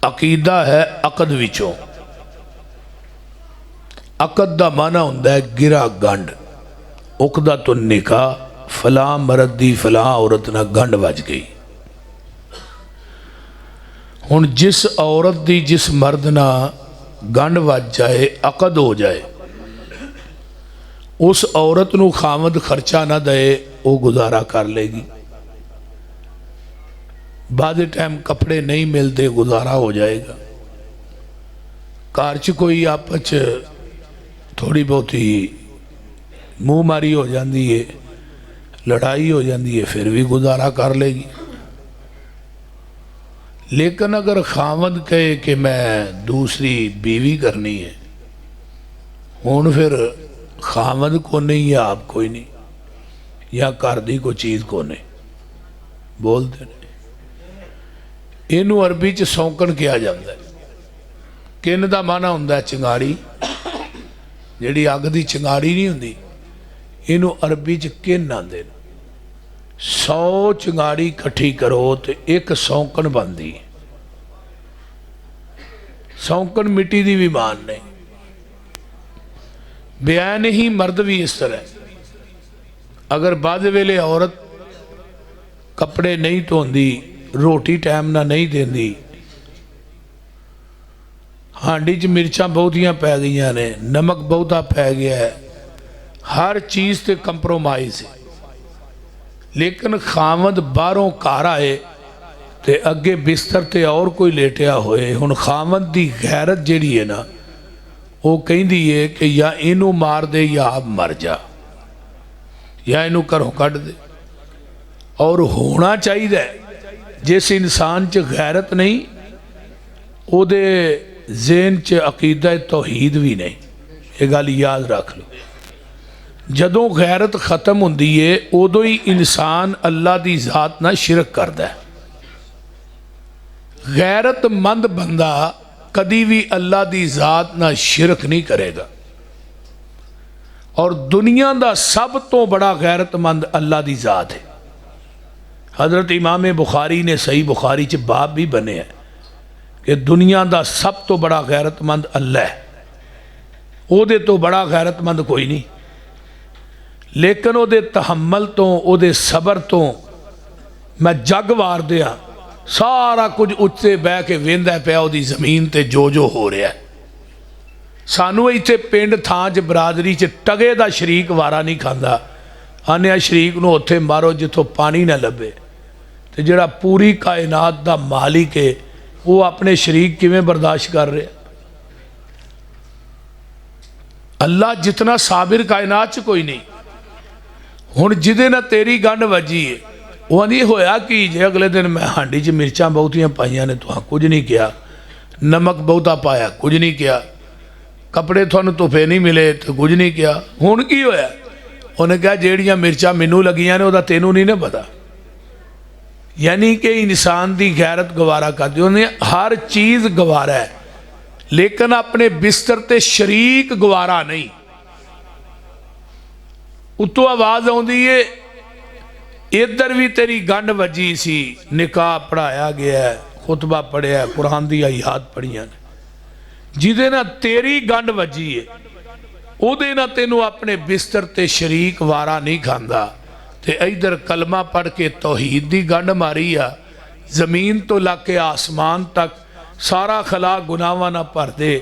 अकीदा है अकद विचों। अकद का माना हुंदा है गिरा गंढ। उकदा तो निकाह फलां मर्द दी फलां औरत नाल गंढ वज गई। हुण जिस औरत दी जिस मर्द नाल गंढ वज जाए अकद हो जाए, उस औरत नूं खामद खर्चा ना दे, वो गुजारा कर लेगी। बाद टाइम कपड़े नहीं मिलते, गुजारा हो जाएगा। घर च कोई आपस च थोड़ी बहुती मुँह मारी हो जाती है, लड़ाई हो जाती है, फिर भी गुजारा कर लेगी। लेकिन अगर खामद कहे कि मैं दूसरी बीवी करनी है, हुण फिर खामद को नहीं या आप कोई नहीं, या घर दी कोई चीज़ को नहीं बोलते हैं। इनू अरबी च सौंकण कहा जाता है। किन का माना होंदा है चिंगाड़ी, जिहड़ी अग की चिंगाड़ी नहीं होंदी, इनू अरबी च किन आंदे। 100 चिंगाड़ी इकट्ठी करो तो एक सौंकण बनती। सौंकण मिट्टी की भी मान नहीं। बयान ही मर्द भी इस तरह। अगर बाद वेले औरत कपड़े नहीं धोंदी, रोटी टाइम ना नहीं देंदी, हांडी च मिर्चां बहुतियां पै गई ने, नमक बहुता पै गया है, हर चीज़ ते कंप्रोमाइज़ है। लेकिन खामद बाहरों घर आए ते अगे बिस्तर ते और कोई लेटिया होए, हुण खामद दी गैरत जिहड़ी है ना, वो कहिंदी है कि या इनू मार दे या आप मर जा, या इनू घरों कढ़ दे। और होना चाहिए, जिस इंसान च गैरत नहीं, उहदे ज़हन च अकीदा तौहीद भी नहीं। ये गल याद रख लो। जदों गैरत खत्म होंदी है, उदों ही इंसान अल्लाह की जात नाल शिरक करता है। गैरतमंद बंदा कदी भी अल्लाह की जात नाल शिरक नहीं करेगा। और दुनिया का सब तो बड़ा गैरतमंद अल्लाह की जात है। हज़रत इमाम बुखारी ने सही बुखारी च बाब भी बने हैं कि दुनिया का सब तो बड़ा गैरतमंद अल्लाह है, उहदे तो बड़ा गैरतमंद कोई नहीं। लेकिन उहदे तहम्मल तो, उहदे सबर तो मैं जग वार दिया, सारा कुछ उत्ते बह के वेंदा पिया उहदी ज़मीन ते जो हो रहा है। सानू इत्थे पिंड थां च बरादरी च टगे दा शरीक वारा नहीं खांदा। आने शरीक नूं उत्थे मारो जिथों पानी ना लभे। ते जिहड़ा पूरी कायनात दा मालिक है, वो अपने शरीक किवें बर्दाश्त कर रहा। अल्लाह जितना साबिर कायनात च कोई नहीं। हुण जिहदे नाल तेरी गंढ वजी है, वो नहीं होया कि जे अगले दिन मैं हांडी च मिर्चां बहुतियां पाइयां ने, तुहां कुछ नहीं किया, नमक बहुता पाया कुछ नहीं किया, कपड़े तुहानूं धुपे नहीं मिले तो कुछ नहीं किया। हुण की होया? उन्हें कहा जेड़ियां मिर्चां मैनू लगियां ने उहदा तैनूं नहीं ना पता। यानी कि इंसान की गैरत गवारा करती, उन्हें हर चीज़ गवारा है, लेकिन अपने बिस्तर ते शरीक गवारा नहीं। उत्तों आवाज़ आउंदी है, इधर भी तेरी गंढ वजी सी, निकाह पढ़ाया गया है, खुतबा पढ़िया, कुरान दी आयत पढ़िया ने, जिहदे नाल तेरी गंढ वजी है, उहदे नाल तैनूं अपने बिस्तर ते शरीक वारा नहीं खांदा। ते इधर कलमा पढ़ के तौहीद दी गंढ मारी आ, जमीन तो ला के आसमान तक सारा खला गुनाहां ना भर दे,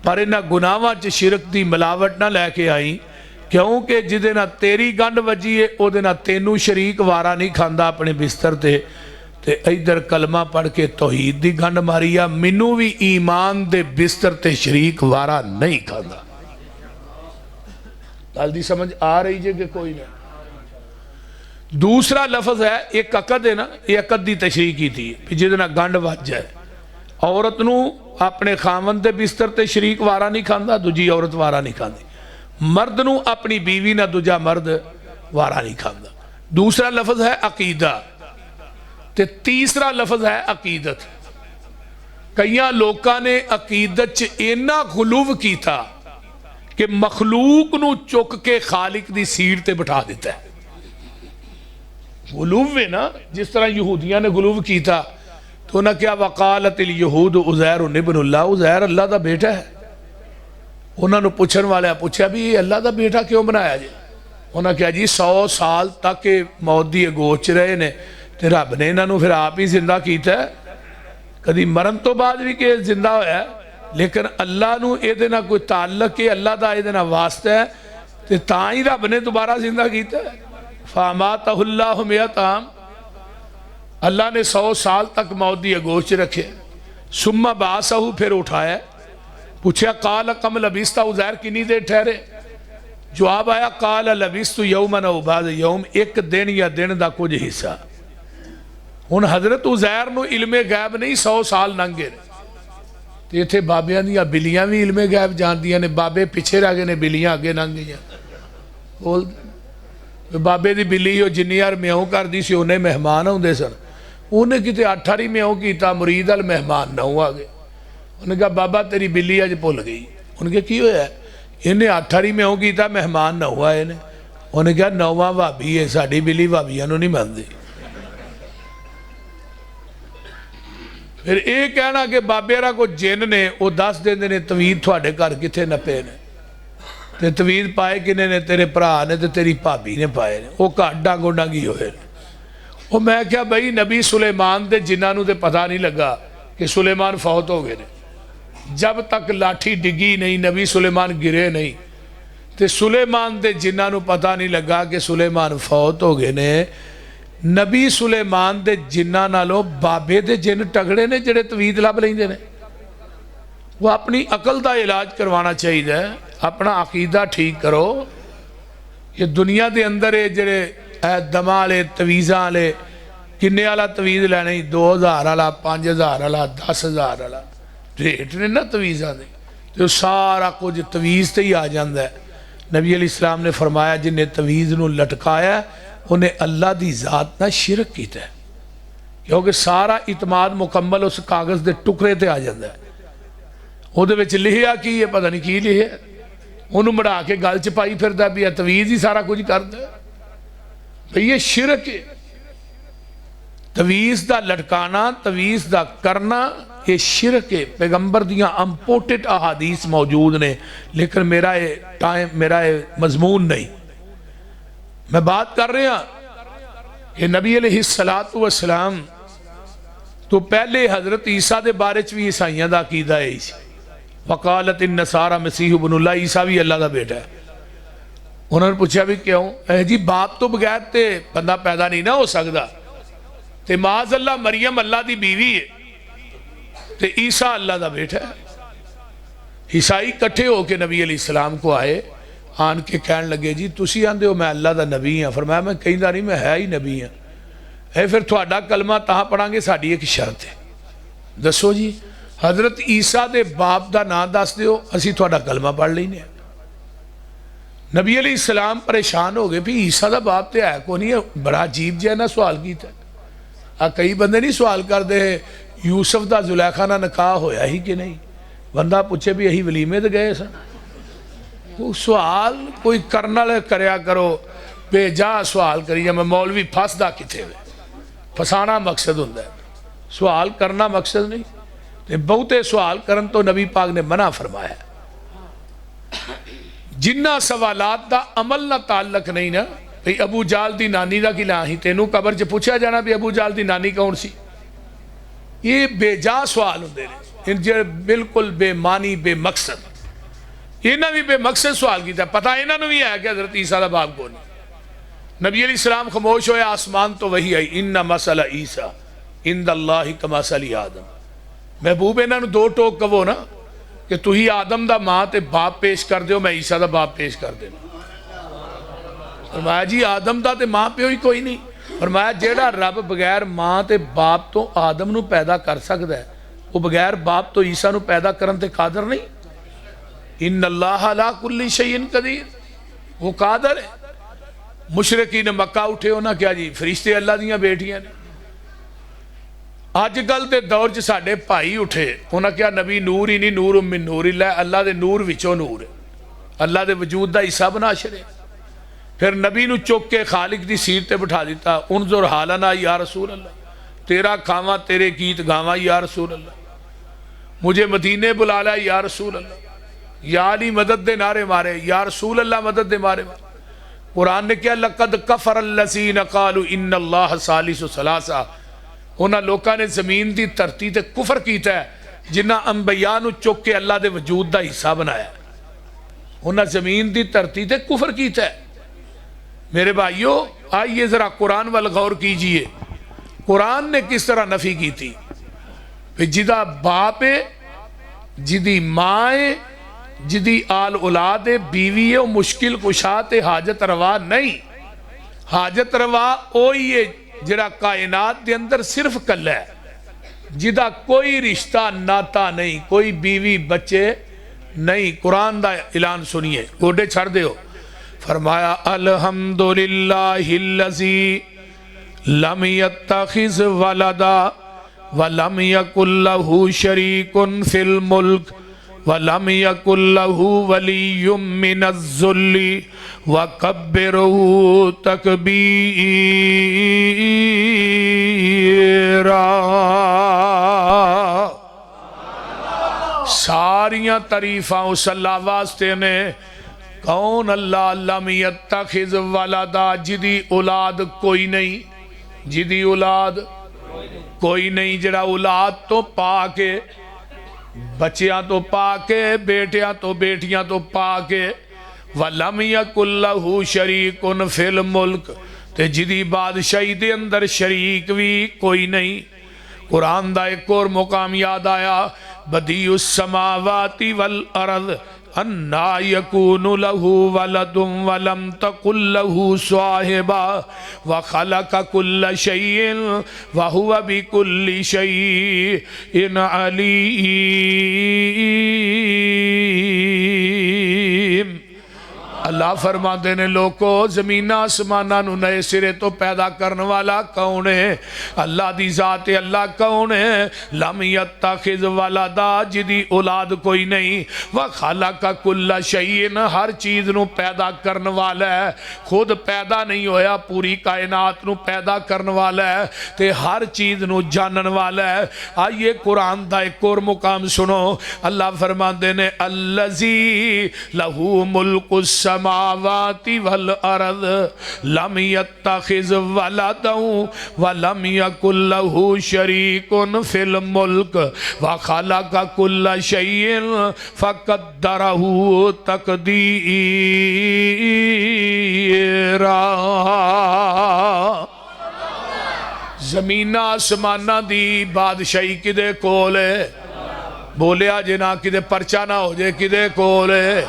पर इन्हां गुनाहां च शिरक दी मिलावट ना लैके आई, क्योंकि जिहदे नाल तेरी गंढ वजी है उहदे नाल तैनूं शरीक वारा नहीं खांदा अपने बिस्तर ते। ते इधर कलमा पढ़ के तौहीद दी गंढ मारी आ, मैनू भी ईमान दे बिस्तर ते शरीक वारा नहीं खांदा। गल दी समझ आ रही जे कि कोई नहीं? दूसरा लफज है एक अकद है ना, ये अकद की तशरीह की थी कि जिहदे नाल गंढ वज जाए। औरत नूं अपने खामन दे बिस्तर ते शरीक वारा नहीं खांदा, दूजी औरत वारा नहीं खांदी। मर्द नूं अपनी बीवी ना दूजा मर्द वारा नहीं खांदा। दूसरा लफज है अकीदा, ते तीसरा लफज है अकीदत। कई लोगों ने अकीदत च इन्ना गुलूव किया कि मखलूक नूं चुक के खालिक दी सीट ते बिठा दिता है। गुलूव है ना, जिस तरह यहूदियों ने गुलूव किया तो उन्हें क्या वकालतिल यहूद उज़ैर इब्नुल्लाह, उज़ैर अल्लाह का बेटा है। उन्होंने पूछने वाले पूछा भी ये अल्लाह का बेटा क्यों बनाया जी? उन्हें क्या जी 100 साल तक ये मौत की अगोच च रहे ने तो रब ने इन्हों फिर आप ही जिंदा किया, कभी मरण तो बाद भी कि जिंदा होया, लेकिन अल्लाह नूं इहदे नाल कोई ताल्लुक है, अल्लाह का इहदे नाल वास्ता है, तो तां ही रब ने दोबारा जिंदा किया। फामातहुल्लाहु मिअत आम, अल्लाह ने 100 साल तक मौत की अगोच च रखे। सुम्मा बासहू, फिर उठाया। पूछा काल कम लबिस्ता, उज़ैर कितनी देर ठहरे? जवाब आया काल लबिस्तु यौमन औ बाद यौम, एक दिन या दिन का कुछ हिस्सा। हुण हज़रत उज़ैर नूं इल्मे गैब नहीं, 100 साल लंघे ने। तो इत्थे बाबियां दियां बिल्लियां भी इल्मे गैब जानदियां ने, बाबे पिछे रह गए ने, बिल्लियां अगे लंघ गई। बोल बाबे की बिल्ली वो जिन्नी यार म्याऊं करती सी उन्हें मेहमान आते सन, उन्हें कितने 8 वारी म्याऊं किया, मुरीद वाल मेहमान 9 आ गए। उन्हें कहा बाबा तेरी बिल्ली अज भुल गई। उन्हें कहा की होया? इन्हें 8 वारी म्याऊं किया, मेहमान 9 आए ने। उन्हें कहा 9वां भाभी है, साड़ी बिल्ली भाभियां नूं नहीं मनदी। फिर ये कहना कि बाबे रा कोई जिन ने वो दस देंदे ने तवीद थोड़े घर कितने नपे ने, ते तवीद पाए किने ने? तेरे भरा ने ते तेरी भाभी ने पाए ने, वो घर डांगो डांगी होए। वो मैं क्या बई नबी सुलेमान के जिन्हों तो पता नहीं लगा कि सुलेमान फौत हो गए ने, जब तक लाठी डिगी नहीं नबी सुलेमान गिरे नहीं, तो सुलेमान के जिन्हों पता नहीं लगा कि सुलेमान फौत हो गए ने। नबी सुलेमान के जिन्ना नालों बाबे के जिन तगड़े ने जिहड़े तवीद लभ लेंदे ने। वो अपनी अकल का इलाज करवाना चाहिए, अपना अकीदा ठीक करो। ये दुनिया के अंदर ये जेड़े दमा वाले तवीज़ा वाले किन्ने वाला तवीज़ लैने, 2000 वाला, 5000 वाला, 10,000 वाला रेट ने ना तवीज़ा के, तो सारा कुछ तवीज़ से ही आ जाता है। नबी अलैहिस्सलाम ने फरमाया जिन्हें तवीज़ नूं लटकाया उन्हें अल्लाह की ज़ात नाल शिरक कीता है, क्योंकि सारा इतमाद मुकम्मल उस कागज़ के टुकड़े ते आ जाता है। ਉਹਦੇ ਵਿੱਚ लिखिया की है पता नहीं की लिखिया, उन्होंने मढ़ा के गल च पाई फिरदा भी है, तवीज़ ही सारा कुछ करता भाई। ये शिरक है। तवीज़ का लटकाना, तवीज़ का करना ये शिरक है। पैगंबर दियाँ इंपोर्टेड अहादीस मौजूद ने, लेकिन मेरा ये टाइम, मेरा ये मजमून नहीं। मैं बात कर रहा कि नबी अलैहिस्सलातु वस्सलाम तो पहले हज़रत ईसा के बारे भी ईसाइयों का अकीदा है। वकालत नसारा मसीह इब्नुल्लाह, ईसा भी अल्लाह का बेटा है। उन्होंने पूछा भी क्यों? जी बाप तो बगैर तो बंदा पैदा नहीं ना हो सकता, तो माज अल्लाह मरियम अल्लाह की बीवी है, तो ईसा अल्लाह का बेटा है। ईसाई इकट्ठे होकर नबी अलैहिस्सलाम को आए, आन के कहन लगे जी तुसी आंदे हो मैं अल्लाह का नबी हाँ। फरमाया मैं कहता नहीं, मैं है ही नबी हाँ। है फिर थोड़ा कलमा तां पढ़ांगे, साड़ी एक शर्त है। दसो जी, हज़रत ईसा के बाप का नाम दस दो, असी थोड़ा कलमा पढ़ लेने। नबी अलैहिस्सलाम परेशान हो गए भी ईसा का बाप तो है को नहीं है। बड़ा अजीब जिहा ना सवाल किया। कई बंदे नहीं सवाल करते यूसुफ का जुलैखा ना निकाह होया ही कि नहीं। बंदा पूछे भी अही वलीमे तो गए सन। वो सवाल कोई करने वाले करया करो, बेजा सवाल करी जा। मैं मौलवी फसदा किथे वे, फसाना मकसद होंदा है, सवाल करना मकसद नहीं। तो बहुते सवाल करन तो नबी पाक ने मना फरमाया। जिन्ना सवालात का अमल ना ताल्लक नहीं ना, भाई अबू जाल की नानी का कि ना ही तेनों कबर च पूछा जाना भी अबू जाल की नानी कौन सी। ये बेजा सवाल होंदे ने जे बिल्कुल बेमानी बेमकसद। इन्हें भी बेमकसद सवाल किया, पता इन्होंने भी है कि हज़रत ईसा का बाप कौन। नबी अलैहिस्सलाम खामोश होया, आसमान तो वही आई इन्ना मसला ईसा इंदल्लाहि कमसली आदम। महबूब इन्हों 2 टोक कहो ना कि तुही आदम का मां तो बाप पेश कर दो, मैं ईसा का बाप पेश कर देना। फरमाया जी आदम का तो मां प्यो ही कोई नहीं। फरमाया जेड़ा रब बगैर मां तो बाप तो आदम नूं पैदा कर सकता है, वो बगैर बाप तो ईसा नूं पैदा करन ते कादर नहीं। इन्नल्लाह अला कुल्ली शैइन कदीर, वो कादर है। मुशरिकीन मक्का उठे, उन्हें क्या जी फरिश्ते अल्लाह दियां बेटियां ने। अजकल के दौर च साडे भाई उठे, उन्हें क्या नबी नूर ही नहीं, नूर मिन नूर ही। लै अल्लाह के नूर विचों नूर है, अल्लाह के वजूद का हिस्सा बना छड़े। फिर नबी नूं चुक के खालिक की सीट पर बिठा दिता। उनजुर हालना या रसूल अल्लाह, तेरा खावा तेरे गीत गावा या रसूल अल्लाह, मुझे मदीने बुला ला या रसूल अल्लाह, या अली मदद दे नारे मारे, या रसूल अल्लाह मदद दे मारे मारे। कुरान ने क्या, लक़द कफ़र अल्लज़ीना क़ालू इन्नल्लाह सालिसु सलासा, उन्हां लोकां ने जमीन दी धरती ते कुफर कीता है जिन्हां अंबिया नूं चुक के अल्लाह दे वजूद दा हिस्सा बनाया। उन्हां जमीन दी धरती ते कुफर कीता है। मेरे भाइयों, आइए जरा कुरान वाल गौर कीजिए, कुरान ने किस तरह नफी की थी। जिदा बाप है, जिदी मां है, जिदी आल औलाद है, बीवी है, वो मुश्किल कुशा ते हाजत रवा नहीं। हाजत रवा ओही है जिहड़ा कायनात दे अंदर सिर्फ कल्ला है, जिदा कोई रिश्ता नाता नहीं, कोई बीवी बच्चे नहीं। कुरान दा ऐलान सुनिए, गोडे छड़ दियो। फरमाया अल्हम्दुलिल्लाहिल्लज़ी लम यत्तखिज़ वलदा व लम यकुल लहू शरीकुन फिल मुल्क व लम यकुल लहू वलियुम मिनज़्ज़ुल्ली व कब्बिरहू तकबीरा। सारियां तारीफां उस अल्लाह वास्ते ने। कौन अल्लाह, लम यत्तखिज़ वलदा, जिदी औलाद कोई नहीं, जिदी औलाद कोई नहीं, जरा औलाद तो पाके, बच्चियां तो पाके, बेटियां तो बेटियां तो पाके, वलम यकुल लहू शरीकुन फिल मुल्क, ते जिदी बादशाही दे अंदर शरीक भी कोई नहीं। कुरान दा एक और मुकाम याद आया, बदीउस समावाति वल अर्द अन्ना यकूनु लहू वलदुम वलम तकुल लहू स्वाहिबा व खलक कुल्ल शैइन व हुवा बिकुल्लि शैइन अलीम। अल्लाह फरमाते ने, लोको जमीन आसमाना नू नए सिरे तो पैदा करने वाला कौन है? अल्लाह दी जात है। अल्लाह कौन है? लम यत्तखिज़ वलदा, जिदी औलाद कोई नहीं, व खलक कुल्ल शैइन, हर चीज़ नू पैदा करने वाला है। खुद पैदा नहीं होया, पूरी कायनात नू पैदा करने वाला है ते हर चीज़ नू जानन वाला है। आइए कुरान दा एक और मुकाम सुनो। अल्लाह फरमाते ने, अल्लज़ी लहू मुल्कुस समावाति वल अर्द लम यत्तखिज़ वलदन व लम यकुल लहू शरीकुन फिल मुल्क व खलक कुल्ल शैइन फक़द्दरहू तक़दीरा। ज़मीना आसमाना दी बादशाही किदे कोल है? बोलिया जे ना किदे परचा ना हो जाए, किदे कोल है?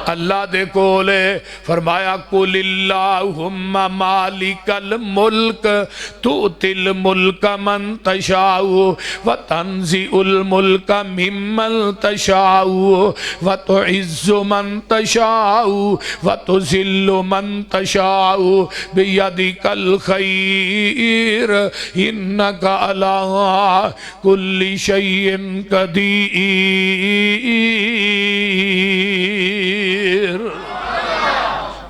अल्लाह दे कोल है। फरमाया कुलिल्लाहुम्मा मालिकल मुल्क तुतिल मुल्क मन तशाउ व तंज़िउल मुल्क मिम्मन तशाउ व तुइज़्ज़ु मन तशाउ व तुज़िल्लु मन तशाउ बियदिकल खैर इन्नका अला कुल्लि शैइन कदीर।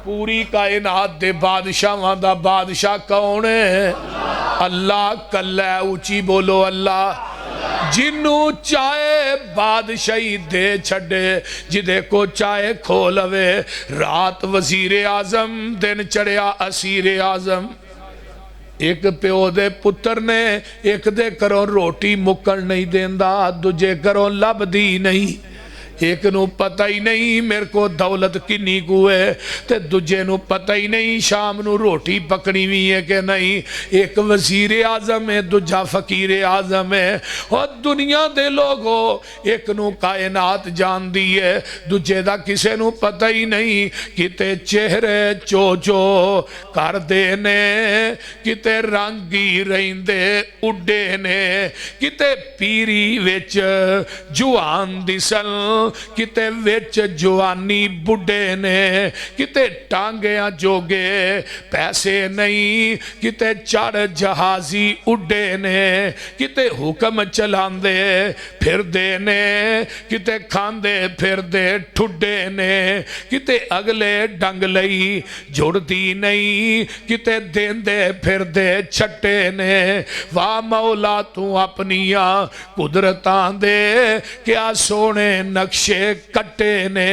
पूरी कायनात दे बादशाहां दा बादशाह कौन है? अल्लाह कल्ला है। ऊंची बोलो अल्लाह। जिन्नू चाहे बादशाही दे छड़े, जिदे को चाहे खो लवे। रात वजीर आजम, दिन चढ़िया असीर आजम। एक प्यो दे पुत्र ने एक दे घरों रोटी मुक्कण नहीं देंदा, दूजे घरों लभदी नहीं। एक नू पता ही नहीं मेरे को दौलत किन्नी कु है, ते दूजे नू पता ही नहीं शाम नू रोटी पकनी भी है कि नहीं। एक वजीर आजम है, दूजा फकीर आजम है। और दुनिया दे लोगो, एक नू कायनात जान दी है, दूजे दा किसे नू पता ही नहीं। किते चेहरे चोचो कर दे ने, किते रंगी रहिंदे उड्डे ने, किते पीरी विच जुआन दिसन किते विच जवानी बुढ़े ने, किते टांगियां जोगे पैसे नहीं, किते चढ़ जहाजी उड्डे ने, किते हुक्म चलांदे फिरदे ने, किते खांदे फिरदे ठुड्डे ने, किते अगले डंग लई जुड़दी नहीं, किते देंदे फिरदे छट्टे ने। वाह मौला तू अपनिया कुदरतां दे क्या सोने नक्शे कट्टे ने।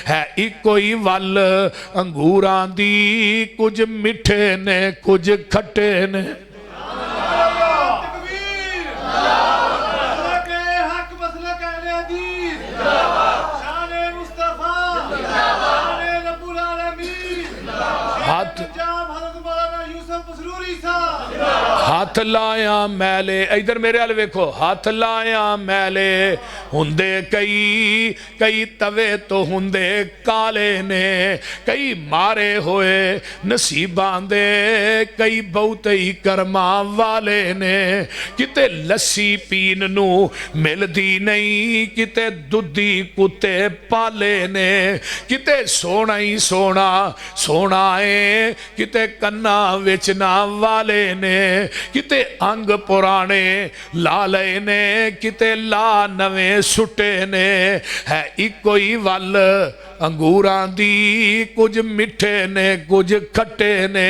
है इको ही वल अंगूरां दी, कुछ मिठे ने कुछ खट्टे ने। हाथ लाया मैले, इधर मेरे वाल वेखो, हाथ लाया मैले हुंदे कई, कई तवे तो हुंदे काले ने, कई मारे होए नसीबां दे, कई बहुत ही कर्मा वाले ने। किते लस्सी पीन नू मिलदी नहीं, किते दुधी कुत्ते पाले ने, किते सोना ही सोना सोना है, किते कन्ना विच ना वाले ने, किते अंग पुराने ला लए ने, किते ला नवे सुटे ने। है इको ही वल अंगूरां दी, कुछ मिठे ने कुछ खट्टे ने।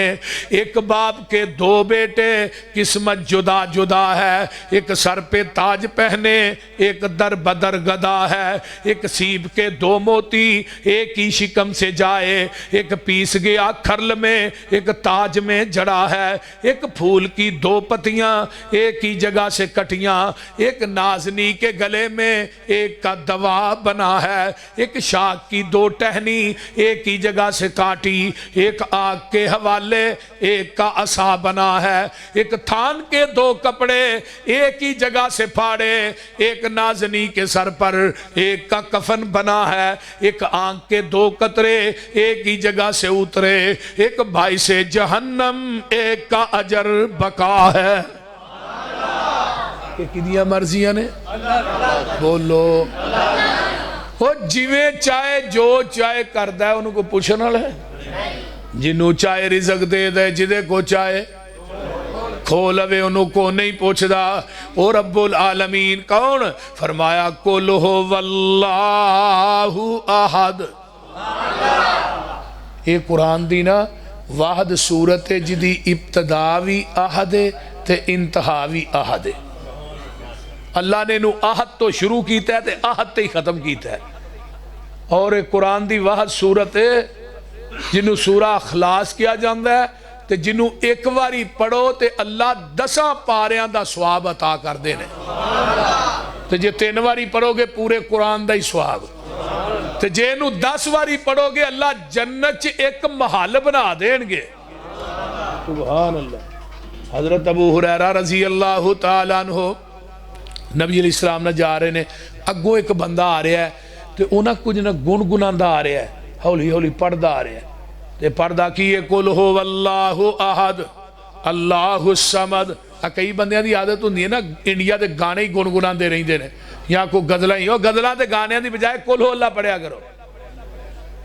एक बाप के दो बेटे किस्मत जुदा जुदा है, एक सर पे ताज पहने एक दर बदर गदा है, एक सीप के दो मोती एक ही शिकम से जाए, एक पीस गया खरल में एक ताज में जड़ा है, एक फूल की दो पत्तियां एक ही जगह से कटियां, एक नाजनी के गले में एक का दवा बना है, एक शाख की दो टहनी एक ही जगह से काटी, एक आग के हवाले एक का असा बना है, एक थान के दो कपड़े एक ही जगह से फाड़े, एक नाजनी के सर पर एक का कफन बना है, एक आंख के दो कतरे एक ही जगह से उतरे, एक भाई से जहन्नम एक का अजर बका है। किदियां मर्जियां ने बोलो। वो जिवें चाहे जो चाहे करदा है, उन्होंने पूछने वाला है? जिन्हों चाहे रिजक दे दे, जिदे को चाहे खो लवे उन्होंने को नहीं पूछदा। और रब्बुल आलमीन कौन? फरमाया कुल हो वल्लाहु अहद। ये कुरान दी ना वाहद सूरत है जिदी इब्तदा भी अहद है ते इंतहा भी अहद है। अल्लाह ने नू आहद तो शुरू किया है ते आहद ते ही खत्म किया है। और एक कुरान दी वाहद सूरत है जिन्हों सूरा खलास किया जाता है, ते जिन्हों एक बारी पढ़ो ते अल्लाह 10 पारियां दा स्वाब अता करते हैं, ते जे 3 बारी पढ़ोगे पूरे कुरान दा ही स्वाब, ते जे इनू 10 बारी पढ़ोगे अल्लाह जन्नत च एक महल बना देंगे। सुभान अल्लाह। हजरत अबू हुरैरा रजी अल्लाह तआला अन्हु नबी अलैहिस्सलाम ने जा रहे ने, अगों एक बंदा आ रहा है तो उन्हें कुछ ना गुनगुनांदा आ रहा है, हौली हौली पढ़दा आ रहा है। तो पढ़दा की है कुल हो वल्लाहु अहद अल्लाहु समद। कई बंदियां दी आदत होंदी है ना इंडिया के गाने ही गुनगुनाते रहंदे ने, या कोई गजलां ही, गजलां ते गानियां दी बजाय कुल हो अल्लाह पढ़िया करो।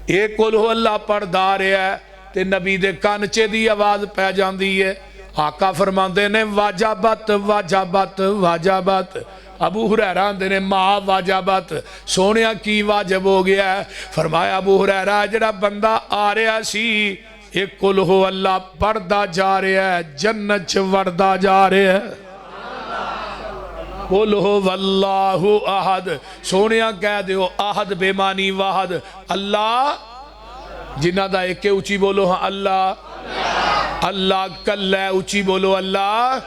ये कुल हो अल्लाह पढ़दा आ रहा है ते नबी दे कान च दी आवाज़ पै जाती है। आका फरमाते ने वाजाबत वाजाबत वाजाबत। अबू हुरैरा आंदे ने मां वाजाबत, सोनिया की वाजब हो गया है? फरमाया अबू हुरैरा जिहड़ा बंदा आ रहा सी एक कुल हो अल्लाह पढ़दा जा रहा है, जन्नत च वड़दा जा रहा है। कुल हो वल्लाहु अहद। सोनिया कह दियो अहद बेमानी वाहद, अल्लाह जिन्ना दा एक उची बोलो हाँ अल्लाह। अल्लाह कल्ला उची बोलो अल्लाह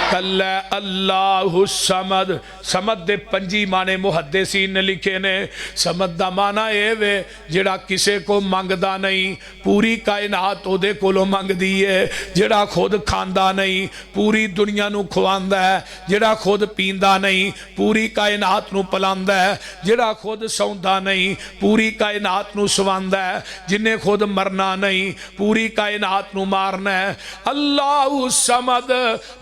कल्ला। अल्लाहु समद। समद दे 5 माने मुहद्दिसीन ने लिखे ने। समद दा माना ये वे जिहड़ा किसे को मंगदा नहीं, पूरी कायनात ओदे कोलों मंगदी है। जिहड़ा खुद खांदा नहीं, पूरी दुनिया नू खवांदा है। जिहड़ा खुद पींदा नहीं, पूरी कायनात नू पिलांदा है। जिहड़ा खुद सौंदा नहीं, पूरी कायनात नू सवांदा है। जिन्हें खुद मरना नहीं, पूरी कायनात नू मारना है। अल्लाहु समद।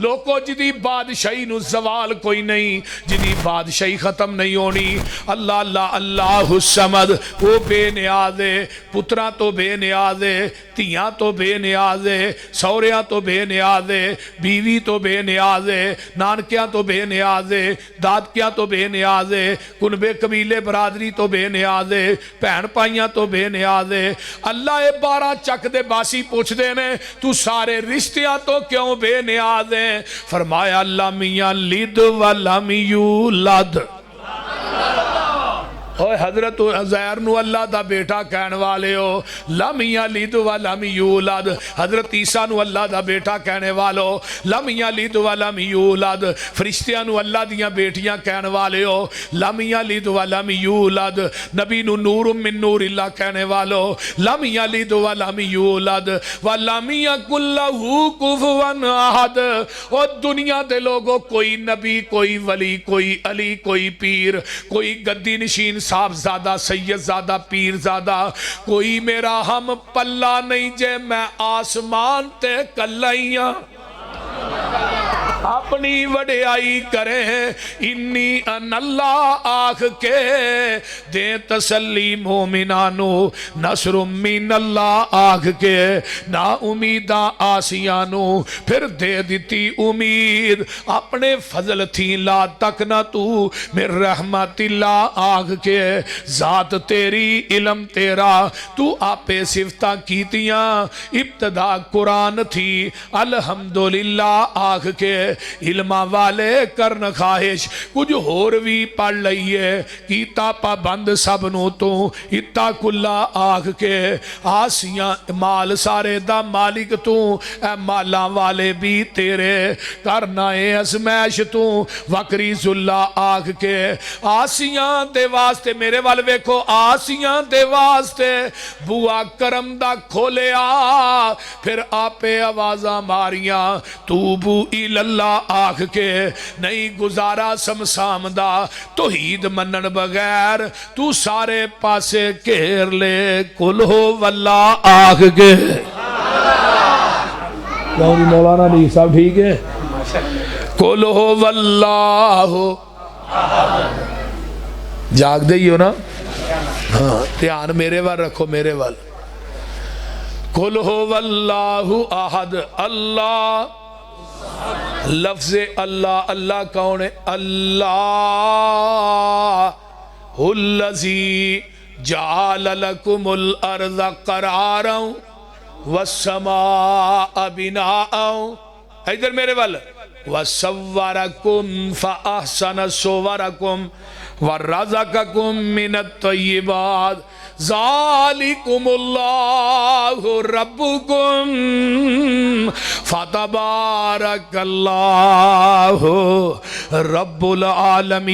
लोको लोगो जिदी बादशाही नू सवाल कोई नहीं, जिदी बादशाही खत्म नहीं होनी। अल्लाह अल्लाह अल्लाहु समद, वो बेनियाज है, पुत्रा तो बेनियाज है, धियां तो बेनियाज है, सौरियां तो बेनियाज है, बीवी तो बेनियाज है, नानकियां तो बेनियाज है, दादकियां तो बेनियाज है, कुनबे कबीले बरादरी तो बेनियाज है, भैन भाइयां तो बेनियाज है। अल्लाह ये 12 चक दे बासी पूछते ने तू सारे रिश्तियां तो क्यों बेनियाज है? फरमाया लमिया लिद व लम यूलद। ओए हजरत उज़ैर नू अल्लाह दा बेटा कहने वाले हो, लम यलिद व लम यूलद। हजरत ईसा नू अल्लाह दा बेटा कहने वालो, लम यलिद व लम यूलद। फरिश्तियां नू अल्लाह दियां बेटियां कहने वाले हो, लम यलिद व लम यूलद। नबी नू नूर मिन नूरिल्लाह कहने वालो, लम यलिद व लम यूलद व लम यकुल लहू कुफुवन अहद। ओ दुनिया दे लोगों, कोई नबी, कोई वली, कोई अली, कोई पीर, कोई गद्दी नशीन साहबजादा, सैयदजादा, पीरजादा, कोई मेरा हम पल्ला नहीं जे मैं आसमान ते कल्ला ही हां। अपनी वड्याई करे इन्नी अनल्ला आख के दे तसल्ली मोमिना नो, नसरु मिनल्ला आख के ना उम्मीदा आसिया नो फिर दे दिती उम्मीद। अपने फजल थी ला तक ना तू मेरे रहमतिल्ला आख के, जात तेरी इलम तेरा तू आपे सिफता कीतियां। इब्तदा कुरान थी अल्हम्दुलिल्लाह आख के, इल्मा वाले करन ख्वाहिश कुछ होर भी पढ़ लईए। कीता पाबंद सब नू तू इत्ता कुल्ला आख के, आसियां माल सारे दा मालिक तू, ए माला वाले भी तेरे। करना है असमैश तू वकरी जुल्ला आख के, आसियां दे वास्ते मेरे वाल वेखो, आसियां दे वास्ते बुआ करम दा खोलिया, फिर आपे आवाज़ां मारियां तूबू इलल्ला आख के। नहीं गुजारा समसाम दा तौहीद मनन बगैर, तू सारे पासे घेर ले कुल हो वल्ला आख के। मौलाना डी साहब ठीक है? कुल हो वल्लाहु, जागदे ही हो ना? हाँ, ध्यान मेरे वाल रखो, मेरे वाल। कुल हो वल्लाहु अहद। अल्लाह लफ्ज़ अल्लाह, अल्लाह कौन है? अल्लाह हुल्लज़ी जअल लकुमुल अर्ज़ क़रारन वस्समाअ बिनाअन। इधर मेरे वाल। वसव्वरकुम फ़अहसन सुवरकुम वरज़क़कुम मिनत तय्यिबात ज़ालिकुमुल्लाहु रब्बुकुम फ़तबारकल्लाहु रब्बुल आलमीन।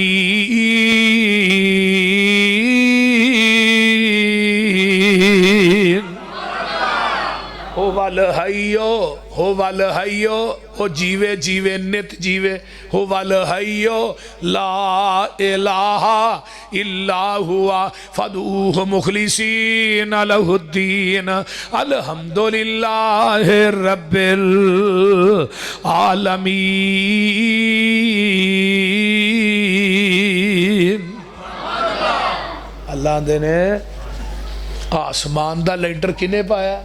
हो वल हयो, हो वल हयो, ओ जीवे जीवे नित जीवे, हो वल हयो ला इलाहा इल्ला हुआ फदूह मुखलिसीन लहुद्दीन अल्हम्दुलिल्लाहि रब्बिल आलमीन। अल्लाह दे ने आसमान दा लेंटर किने पाया?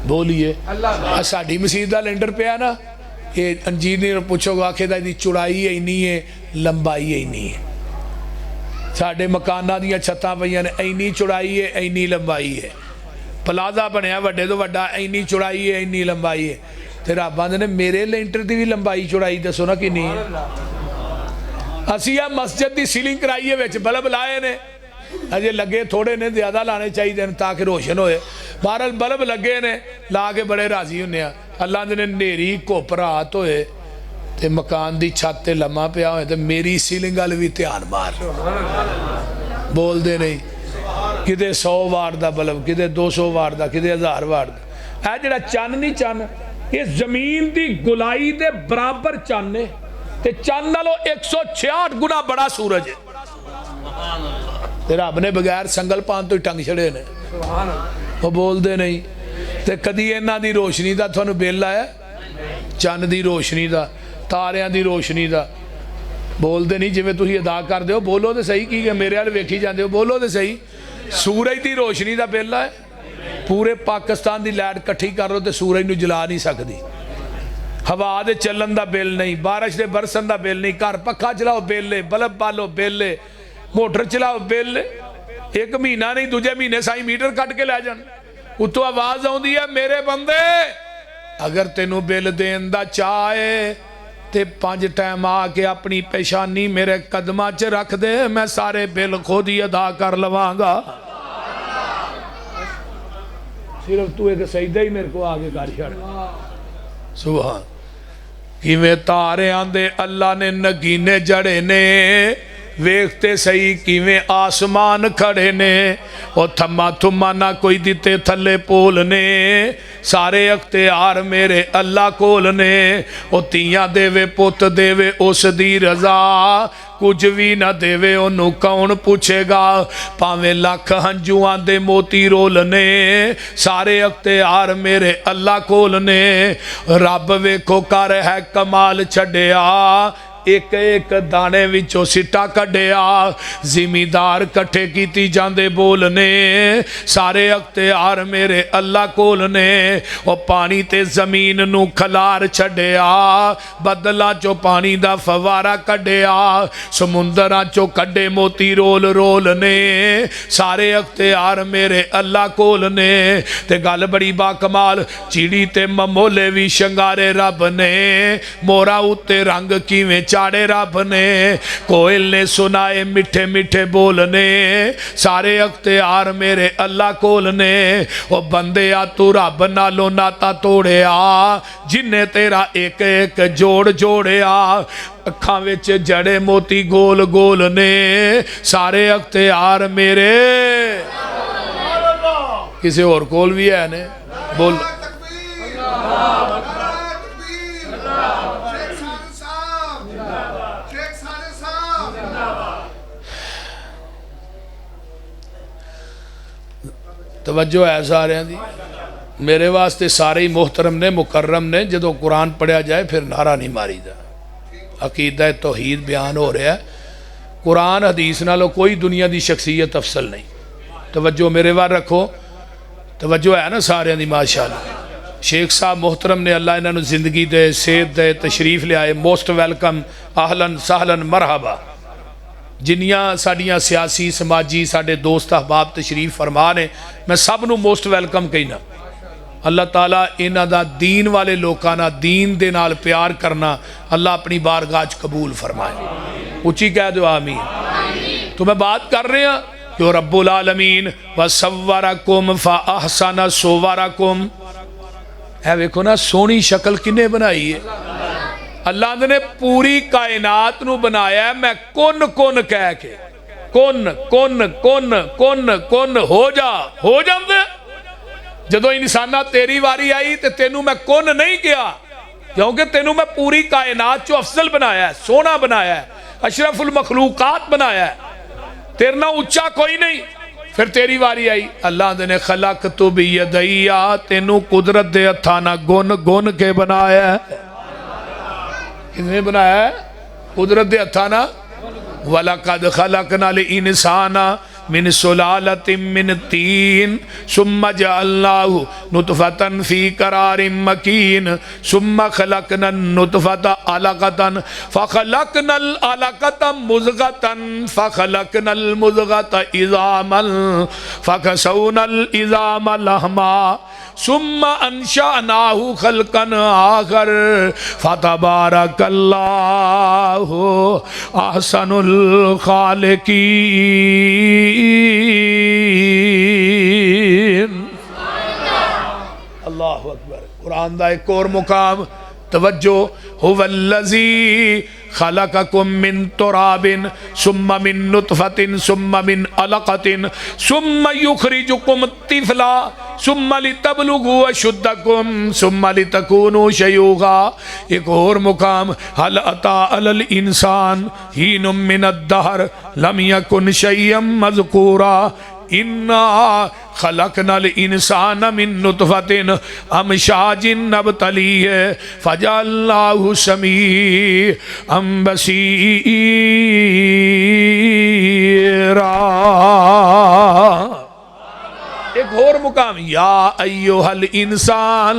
बोलिए। साड़ी मसीत का लेंटर पिया ना, ये इंजीनियर पूछोगे आखेगा इसकी चौड़ाई इन्नी है, लंबाई इन्नी है। साढ़े मकाना दियां छत्तां पईयां ने, इन्नी चौड़ाई है, इन्नी लंबाई है। प्लाजा बनया वड्डे तो वड्डा, इन्नी चौड़ाई है, इन्नी लंबाई है। तो रब आंदे ने मेरे लेंटर की भी लंबाई चौड़ाई दसो ना किन्नी है। असी आ मस्जिद की सीलिंग कराई है, विच बल्ब लाए ने, अजे लगे थोड़े ने, ज्यादा लाने चाहिए ताकि रोशन होए। बहरहाल बल्ब लगे ने, ला के बड़े राजी होने। अल्लाह ने नेरी घुप रात होए ते मकान की छत ते लम्मा पिया होए, तो मेरी सीलिंग वाल भी ध्यान मार। बोलते नहीं, किते 100 वाट का बल्ब, किते 200 वाट का, किते 1000 वाट का। है जड़ा चन नहीं, चन ये जमीन की गुलाई के बराबर चन है, ते चन नालों 166 गुना बड़ा सूरज है। रब ने बगैर संगल पान तो ही टंग छड़े ने। वो बोलते नहीं। तो कदी इन्हां दी रोशनी का तुहानूं बिल आया? चंद की रोशनी का, तारियां की रोशनी का। बोलते नहीं जिवें तुसीं अदा करदे हो, बोलो तो सही। की मेरे वाल वेखी जाते हो, बोलो तो सही। सूरज की रोशनी का बिल है, पूरे पाकिस्तान की लाइट कट्ठी कर लो तो सूरज नूं जला नहीं सकती। हवा के चलन का बिल नहीं, बारिश के बरसन का बिल नहीं, घर पखा चलाओ बिल है, बल्ब बालो बिल है, मोटर चलाओ बिल। एक महीना नहीं दूजे महीने साई मीटर कट के लै जान। उत्तों आवाज आउंदी है, मेरे बंदे अगर तेनों बिल देन दा चाह है ते 5 टाइम आके अपनी पेशानी मेरे कदमां च रख दे, मैं सारे बिल खुद ही अदा कर लवांगा। सिर्फ तू एक सजदा ही मेरे को आगे कर छड़। सुभान। किवें तारियां दे अल्लाह ने नगीने जड़े ने, वेखते सही किवें आसमान खड़े ने। और थम्मा थुम्मा ना कोई दिते थले पोल ने, सारे अख्तियार मेरे अल्लाह कोल ने। ओ तियां देवे पुत देवे उस दी रजा, कुछ भी ना देवे ओनू कौन पूछेगा। भावें लख हंजुआं दे मोती रोल ने, सारे अख्तियार मेरे अल्लाह कोल ने। रब वेखो कर है कमाल छड्डिया, एक एक दाने विचों सिट्टा कढ़िया। जिमीदार कट्ठे कीती जांदे बोल ने, सारे अख्तियार मेरे अल्लाह कोल ने। और पानी ते जमीन नू खलार छड्डिया, बदलां चो पानी दा फवारा कढ़िया। समुंदरां चो कड्डे मोती रोल रोल ने, सारे अख्तियार मेरे अल्लाह कोल ने। ते गल बड़ी बाकमाल, चिड़ी ते ममोले भी शंगारे रब ने, मोरा उत्ते रंग किवें चाड़े रब ने। कोयल ने सुनाए मिठे मिठे बोलने, सारे अख्तियार मेरे अल्लाह कोल ने। ओ बंदे आ तू रब नालों नाता तोड़िया, जिन्ने तेरा एक एक जोड़ जोड़िया। अखां विच जड़े मोती गोल गोल ने, सारे अख्तियार मेरे। किसी और कोल भी है ने बोल। तवज्जो है सारे दी। मेरे वास्ते सारे ही मोहतरम ने, मुकर्रम ने। जो कुरान पढ़िया जाए फिर नारा नहीं मारीदा। अकीदा तौहीद बयान हो रहा है। कुरान हदीस नालों कोई दुनिया की शख्सियत अफसल नहीं। तवज्जो मेरे वाल रखो, तवज्जो है ना सारे दी माशाअल्लाह। शेख साहब मोहतरम ने, अल्लाह इन्होंने जिंदगी दे, सेहत दे, तशरीफ लियाए। मोस्ट वेलकम, आहलन सहलन मरहबा। जिन्नियां साडियां सियासी समाजी साडे दोस्त अहबाब तशरीफ फरमा ने, मैं सब नूं मोस्ट वेलकम कहना। अल्लाह ताला इन्हां दा दीन वाले लोकां नाल, दीन दे नाल प्यार करना अल्लाह अपनी बारगाह च कबूल फरमाए। उच्ची कह दो आमीन। तो मैं बात कर रहा कि रब्बुल आलमीन व सव्वरकुम फ अहसन सुवरकुम। है वेखो ना सोहनी शक्ल किन्ने बनाई है। अल्लाह ने पूरी कायनात नू बनाया। मैं कुन कुन कह के, कुन कुन कुन कुन कुन हो जा, हो जांदे। जदों इंसाना तेरी वारी आई तो तेनू मैं कुन नहीं किया, क्योंकि तेनू मैं पूरी कायनात चो अफजल बनाया, सोना बनाया, अशरफुल मखलूकात बनाया। तेरे ना उच्चा कोई नहीं। फिर तेरी वारी आई, अल्लाह ने खलक तू भी यदैया, तेनू कुदरत दे हत्थां नाल गुन गुन के बनाया। किसने बनाया? कुदरत दे हत्थां नाल। वलकद खलकनल इंसाना मिन सुलालतिन मिन तीन सुम्मा जअलनाहु नुतफतन फी करारिन मकीन सुम्मा खलकनन नुतफता अलकतन फखलकनल अलकता मुज़गतन फखलकनल मुज़गता इज़ामन फकसौनल इज़ाम लहमा सुम्मा अंशअनाहु खल्कन आखर फतबारकल्लाहु अहसनुल खालिकीन। अल्लाहु अकबर। कुरान दा एक और मुकाम, तवज्जो, हुवल्लज़ी खलककुम मिन तुराबिन सुम्मा मिन नुतफतिन सुम्मा मिन अलकतिन सुम्मा युखरिजुकुम तिफला सुम्मा लितबलुगु अशुद्धकुम सुम्मा लितकूनु शयूखा। एक और मुकाम, हल अता अलल इंसान हीनुम मिनद दहर लम यकुन शय्यम मज़कूरा। इन्ना खलकनल इंसान मिन नुतफतिन अमशाजिन नबतलीह फजअल्नाहु समीअम बसीरा। एक और मुकाम, या अय्युहल इंसान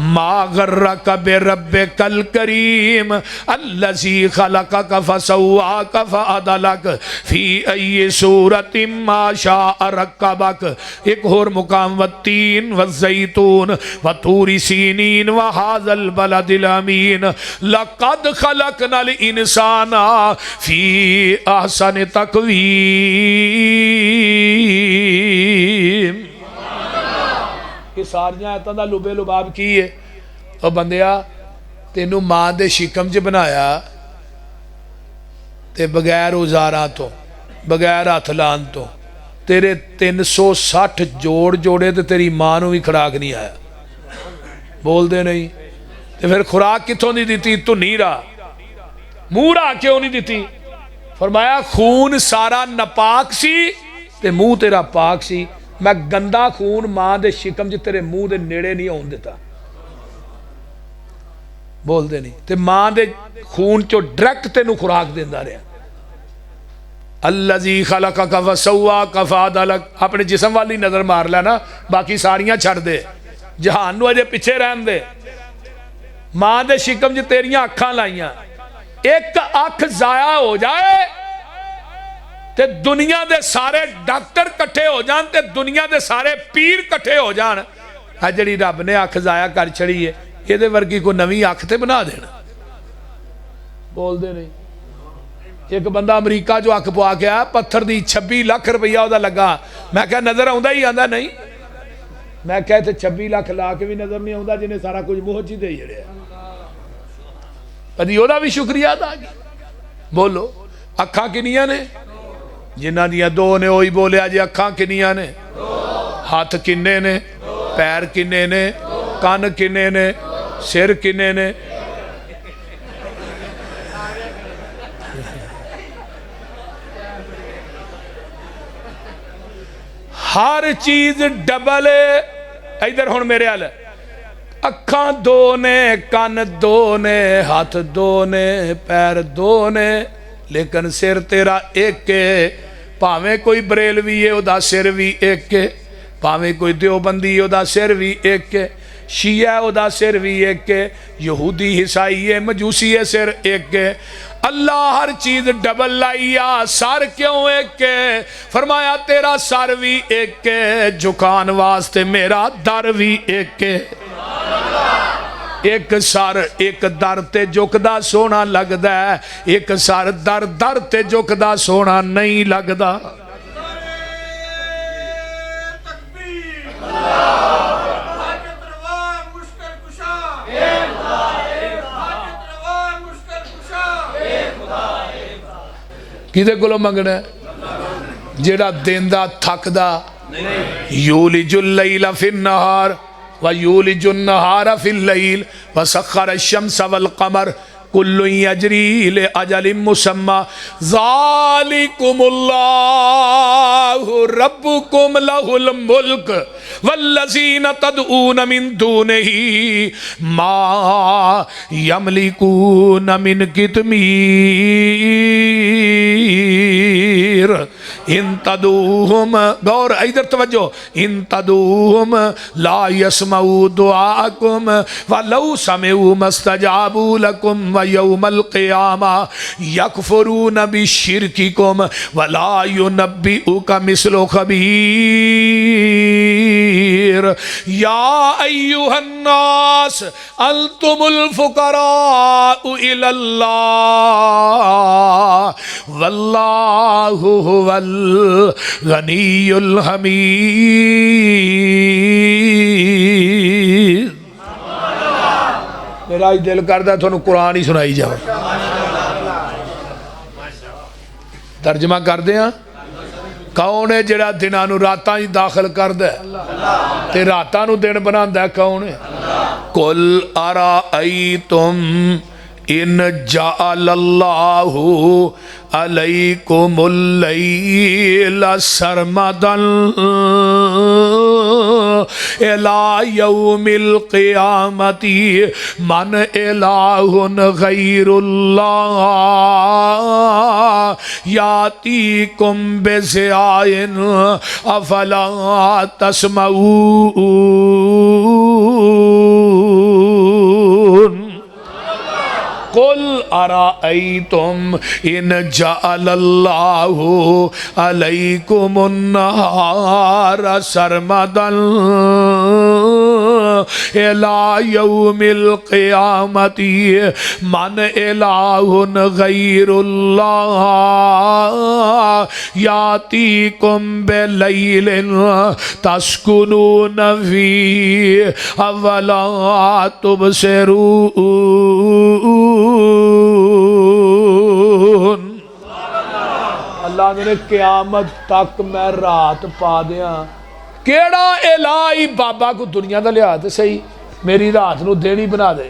मा गर्रक बिरब्बिकल करीम अल्लज़ी खलकक फसव्वाक फअदलक फी अय्यि सूरतिम मा शाअ रक्कबक। एक और मुकाम, वत्तीन वज़्ज़ैतून वतूरि सीनीन व हाज़ल बलदिल अमीन लक़द खलकनल इंसाना फी अहसन तक़वीम। ये सारियां आयतां दा लुबे लुबाब की है? और बंदिया तेनू मां दे शिकम च बनाया ते बगैर औजारां तो बगैर हथ लान तो तेरे 360 जोड़ जोड़े ते तेरी मां नू भी खुराक नहीं आया। बोलते नहीं ते फिर खुराक कितों दी दी? धुनी राह मूँह राह क्यों नहीं दी? फरमाया खून सारा नपाक सी ते मुंह तेरा पाक सी। मैं गंदा खून मां दे शिकम च तेरे मुंह दे नेड़े नहीं आउण दिता। बोलते नहीं ते मां दे खून चो डायरैक्ट तेनू खुराक देंदा रहा। अल्लज़ी खलकक फसव्वाक फअदलक। अपने जिस्म वाली नजर मार लै ना, बाकी सारियां छड़ दे, जहान नू अजे पिछे रहन दे। मां दे शिकम च तेरियां अखां लाइयां, एक अख जाया हो जाए ते दुनिया दे सारे डॉक्टर कट्ठे हो जान ते दुनिया दे सारे पीर कट्ठे हो जान। आ जिहड़ी रब ने अख जाया कर छड़ी है, ये वर्गी कोई नवी अख ते बना देना। बोलते नहीं। एक बंदा अमरीका जो अख पवा के आया, पत्थर दी 26 लाख रुपया वह लगा। मैं क्या नजर आउंदा ही? आंदा नहीं। मैं क्या इत्थे 26 लाख ला के भी नजर नहीं आउंदा, जिन्हें सारा कुछ मुंह च ही दे छड़िया। कदी ओहदा भी शुक्रिया अदा किया। बोलो अखां किनियां ने? जिन्हां दियां 2 ने वही बोलिया जी अखां किनियां ने? हाथ किन्ने ने? पैर किन्ने ने? कान किन्ने ने? सिर किन्ने ने? हर चीज डबल। इधर हुण मेरे हाल, अखां 2 ने, कान 2 ने, हाथ 2 ने, पैर 2 ने, लेकिन सिर तेरा एक है। भावें कोई बरेलवी है उहदा सिर भी एक है, भावें कोई देवबंदी है उहदा सिर भी एक है, शिया उहदा सिर भी एक है, यहूदी ईसाई है, मजूसी है, सिर एक है। अल्लाह हर चीज डबल लाइया, सर क्यों एक है? फरमाया तेरा सर भी एक है, झुकान वास्ते मेरा दर भी एक है। एक सर एक दर ते झुकदा सोना लगदा है, एक सर दर दर ते झुकदा सोना नहीं लगदा। किदे कोलों मंगना? जेड़ा देंदा थकदा। यूलिजुल लैला फिन नहार व यूलिजुन नहारा फिल लैल व सख्खर अश-शम्स वल क़मर कुल्लुन यजरी ले अजलिम मुसम्मा ज़ालिकुमुल्लाहु रब्बुकुम लहुल मुल्क वल्लज़ीना तदऊन मिन दूनिही मा यमलिकून मिन कितमीर इन तदूहुम। गौर इधर तवज्जो। इन तदूहुम ला यसमाउ दुआकुम वलौ समिउ मस्तजाबू लकुम व यौमल क़ियामा यकफुरून बिशिरकिकुम वला युनब्बिउका मिस्लु खबीर। या अय्युहन्नास अंतुमुल फुक़राउ इलल्लाह वल्लाहु हुवल गनियुल हमीद। मेरा ही दिल करदा थोनू कुरान ही सुनाई जावे। तर्जमा करदे हां। कौन है जिहड़ा दिनां नू रातां ही दाखिल करदा ते रातां नू दिन बनांदा? कौन है? कुल अराअयतुम इन जअलल्लाहु अलैकुमुल लैला सरमदन इला यौमिल क़ियामती मन इलाहुन गैरुल्लाह यातीकुम बिज़ियाइन अफला तस्मऊन कुल अराअयतुम इन जअलल्लाहु अलैकुमुन नहारा सरमदन इला यौमिल क़ियामती मन इलाहुन गैरुल्लाह यातीकुम बिलैलिन तस्कुनून फ़ीही अवला तुबसिरून। अल्लाह ने क़यामत तक मैं रात पा दिया। केड़ा इलाही बाबा को दुनिया का लिया तो सही मेरी रात को दिन ही बना दे,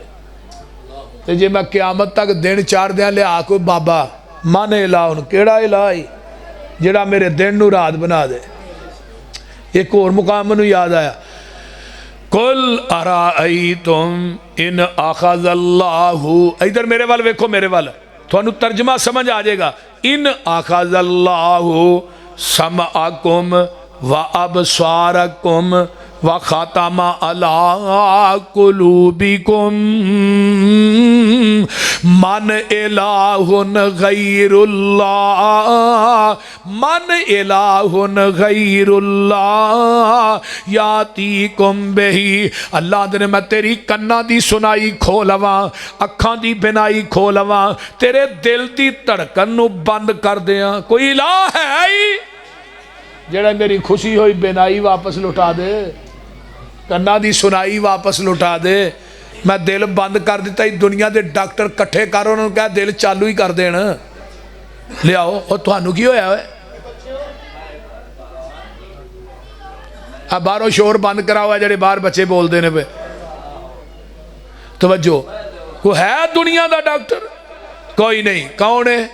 तो जे मैं क़यामत तक दिन चार दिया लिया कोई बाबा मन इलाह केड़ा इलाही जेड़ा मेरे दिन नू रात बना दे। एक और मुकाम मैनू याद आया, कुल अराअयतुम इन अख़ज़ल्लाहु, इधर मेरे वाल वेखो, मेरे वाल थानू तर्जमा समझ आ जाएगा। इन अख़ज़ल्लाहु समअकुम व अबसारकुम व ख़तमा अला कुलूबिकुम मन इलाहुन गैरुल्लाह मन इलाहुन गैरुल्लाह यातीकुम बिही। अल्लाह ने मैं तेरी कन्ना दी सुनाई खो लवां, अखां दी बिनाई खो लवां, तेरे दिल दी धड़कन नू बंद कर दियां। कोई इलाह है ही जेड़ा मेरी खुशी हुई बिनाई वापस लुटा दे, कन्ना दी सुनाई वापस लुटा दे। मैं दिल बंद कर दिता ही, दुनिया के डॉक्टर कट्ठे कर उन्होंने कहा दिल चालू ही कर देन, लियाओ। और तुहानू की होया है? आ बाहरों शोर बंद कराओ, है जेडे बाहर बच्चे बोलते ने पे। तवज्जो, को है दुनिया का डॉक्टर? कोई नहीं। कौन है?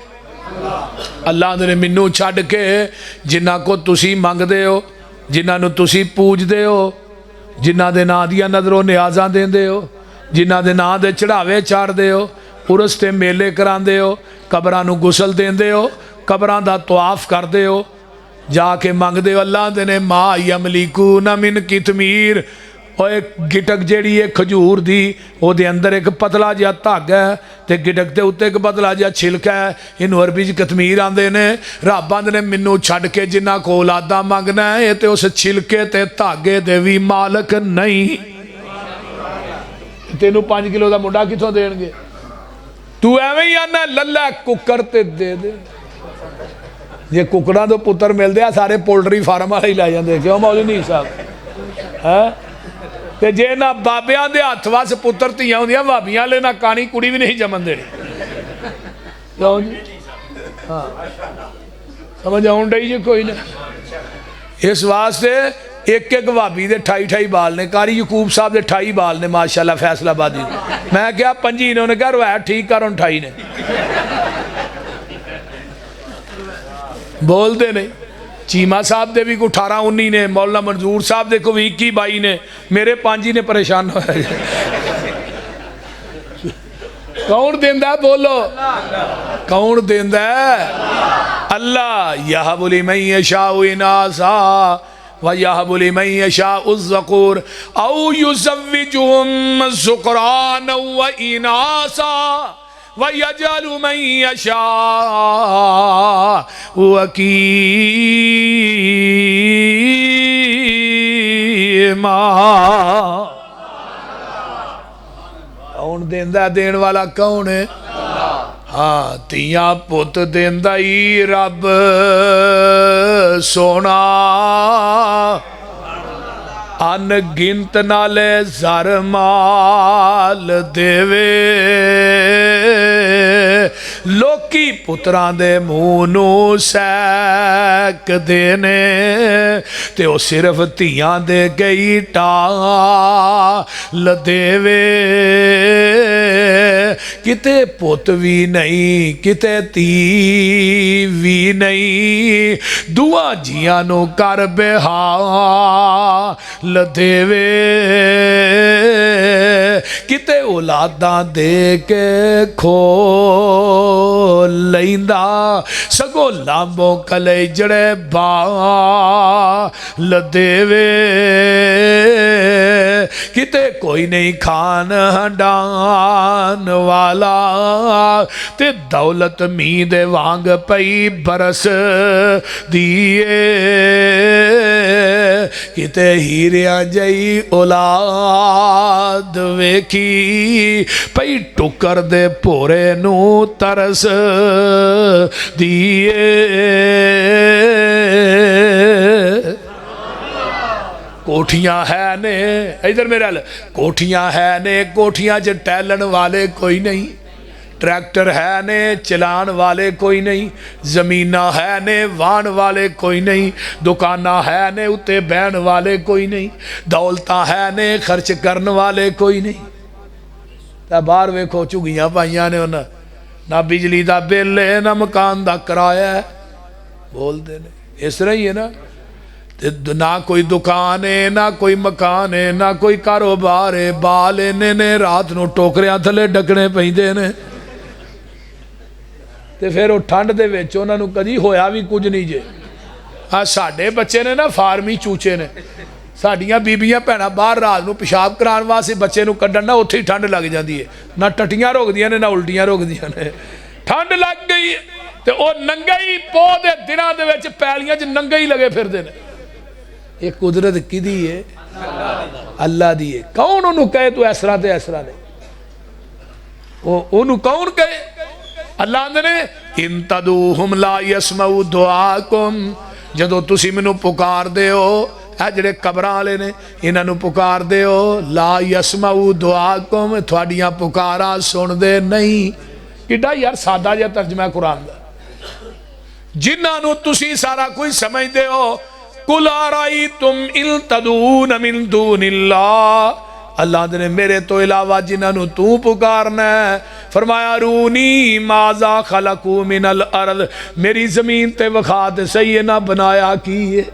अल्लाह ने मैनू छड्ड के जिन्हां को तुसी मंगदे हो, जिन्हां नू तुसी पूजदे हो, जिन्हां दे नां दियां नज़रों नियाज़ां देंदे हो, जिन्हां दे नां दे चढ़ावे चाढ़दे हो, उरस ते मेले करांदे हो, कबरां नू गुसल देंदे हो, कबरां दा तवाफ करदे हो, जाके मंगदे हो। अल्लाह दे ने मा यमलिकून मिन कितमीर, और एक गिटक जिहड़ी है खजूर दी, उहदे अंदर एक पतला जिहा धागा है ते गिटक के उत्ते एक पतला जिहा छिलका है, इनू अरबी च कतमीर आंदे ने। रब आंदे ने मैनू छड्ड के जिन्हां को औलादा मंगना है, ये तो उस छिलके ते धागे दे भी मालक नहीं। तेनू 5 किलो का मुंडा कितों देणगे? तू एवें ही आना लल्ला कुकर ते दे दे। जे कुकड़ां तो पुत्तर मिलदे आ सारे पोल्ट्री फार्म वाले ही लै जांदे, क्यों मौलवी नहीं साहब है? ते जे ना बाबियां दे हत्थ वस पुत्तर धियां होंदियां, भाबियां वाले ना कानी कुड़ी भी नहीं जमन देनी। क्यों जी? हाँ समझ आउण डई जी? कोई ना। इस वास्ते एक एक भाभी दे 28 बाल ने। कारी यकूब साहब दे 28 बाल ने माशाल्लाह फैसलाबादी। मैं क्या 25 ने, उन्हें कहा रोया ठीक कर, 28 ने बोलते नहीं। चीमा साहब दे भी को 18-19 ने, मौलाना मंजूर साहब दे को भी 21-22 ने, मेरे 5 ही ने परेशान होया। कौन देंदा? बोलो कौन देंदा? अल्लाह। यहबु लिमन यशाउ इनासा व यहबु लिमन यशाउ ज़कुर औ युज़व्विजुहुम ज़ुकराना व इनासा व यजअलु मन यशाउ अकीमा। कौन देंदा? देण वाला कौन है? हाँ, तियां पुत देंदा ही रब सोना, अनगिनत नाले ज़र माल देवे। लोक लोकी पुत्रां दे मूँह नूं सैकदे ने ते ओ सिर्फ धियां दे गई टाल देवे किते पुत भी नहीं किते धी भी नहीं दुआ जियां नूं कर बेहाल देवे किते औलादां दे के खो लैंदा सगो लांबो कलेजड़े बाल देवे किते कोई नहीं खान हंडान वाला ते दौलत मी दे वांग पई बरस दिए किते हीरिया जई औलाद वेखी पई टुकर दे भोरे नू तरस दिए कोठियां है ने इधर मेरे हल कोठियां है ने कोठियां च टहलन वाले कोई नहीं ट्रैक्टर है ने चलान वाले कोई नहीं जमीना है ने वाहन वाले कोई नहीं दुकाना है ने उत्ते बहन वाले कोई नहीं दौलत है ने खर्च करने वाले कोई नहीं तो बाहर वेखो झुगियां पाइया ने उन्हें ना बिजली का बिल है ना मकान का किराया है बोलते ने इस तरह ही है ना ना कोई दुकान है ना कोई मकान है ना कोई कारोबार है बाल इन्ने ने रात नूं टोकरियां थले डकने पैंदे ने ते फिर वो ठंड दे विच उन्हां नूं कदी होया भी कुछ नहीं जे आ साडे बच्चे ने ना फार्मी चूचे ने साडियां बीबियां भैणां बाहर रात नूं पेशाब कराउण वास्ते बच्चे नूं कड्ढण ना उत्थे ही ठंड लग जाती है ना टट्टियां रोकदियां ने ना उल्टियां रोकदियां ने ठंड लग गई ते वो नंगे ही पोह दे दिनां दे विच पैलियां च नंगे ही लगे फिरदे ने ये कुदरत किदी है अल्लाह दी है कौन उन्होंने कहे तू इस तरह ते इस तरह ने ओनू कौन कहे अल्लाह आंदे ने इन तदूहुम ला यसमाउ दुआकुम जदों तुसी मैनू पुकारदे हो आ जिहड़े कबरां वाले ने इन्हां नू पुकारदे हो ला यसमाउ दुआकुम तुहाडियां पुकारां सुनदे नहीं किड्डा यार सादा जिहा तर्जमा कुरान दा जिन्हां नू तुसी सारा कुछ समझदे हो कुल आराई तुम इल तदून मिन दूनिल्लाह अल्लाह ने मेरे तो इलावा जिन्होंने तू पुकारना है फरमाया रूनी माजा खलकू मिनल अर्द मेरी जमीन ते वखा ते सही है ना बनाया की है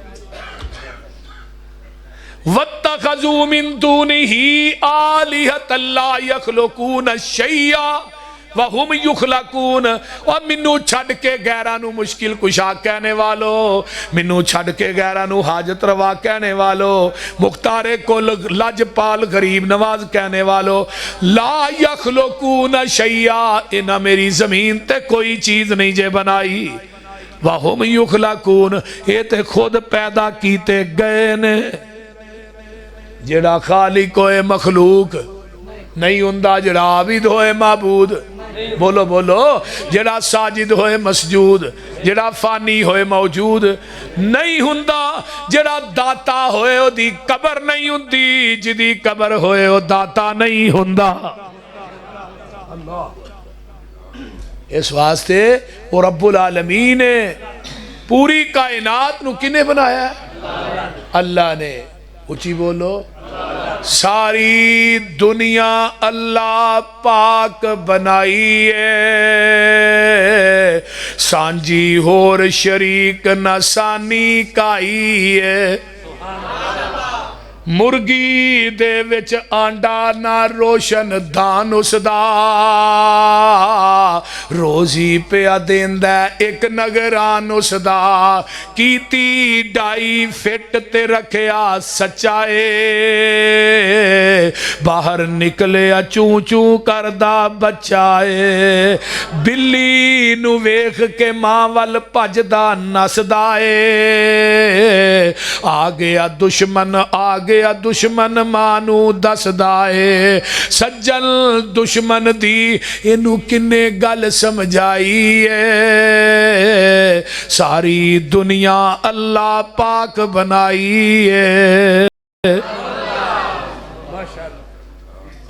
वत्तखजू मिन दूनिही आलिहतन ला यखलुकून शैया वहुम युखलकून और मैनू छड़ के गैरां नू मुश्किल कुशा कहने वालो मैनू छड़ के गैरां नू हाजत रवा कहने वालो मुख्तारे कुल लजपाल गरीब नवाज कहने वालो ला यखलुकून शैया इन्हां मेरी जमीन ते कोई चीज नहीं जे बनाई वहुम युखलकून ये ते खुद पैदा कीते गए ने जेड़ा खालिक होए मखलूक नहीं हुंदा जड़ा आबिद होए माबूद बोलो बोलो जड़ा साजिद होए मसजूद जड़ा फानी होए मौजूद नहीं हुंदा जड़ा दाता होए ओदी कबर नहीं हुंदी जिदी कबर होए ओ दाता नहीं हुंदा इस वास्ते वो रब्बुल आलमीन ने पूरी कायनात नू किने बनाया अल्लाह ने उची बोलो सारी दुनिया अल्लाह पाक बनाई है सांझी होर शरीक न सानी काई है मुर्गी दे विच आंडा ना रोशन दान उसदा रोजी पिया देंदा एक नगरान उसदा कीती डाई फिट ते रखिया सच्चाए बाहर निकलिया चूं चूं करदा बच्चाए बिल्ली नू वेख के मां वल भजदा नसदा ए आ गया दुश्मन आ गया दुश्मन मानू दसदा है सज्जन दुश्मन दी इनू किन्ने गल समझाई है सारी दुनिया अल्लाह पाक बनाई है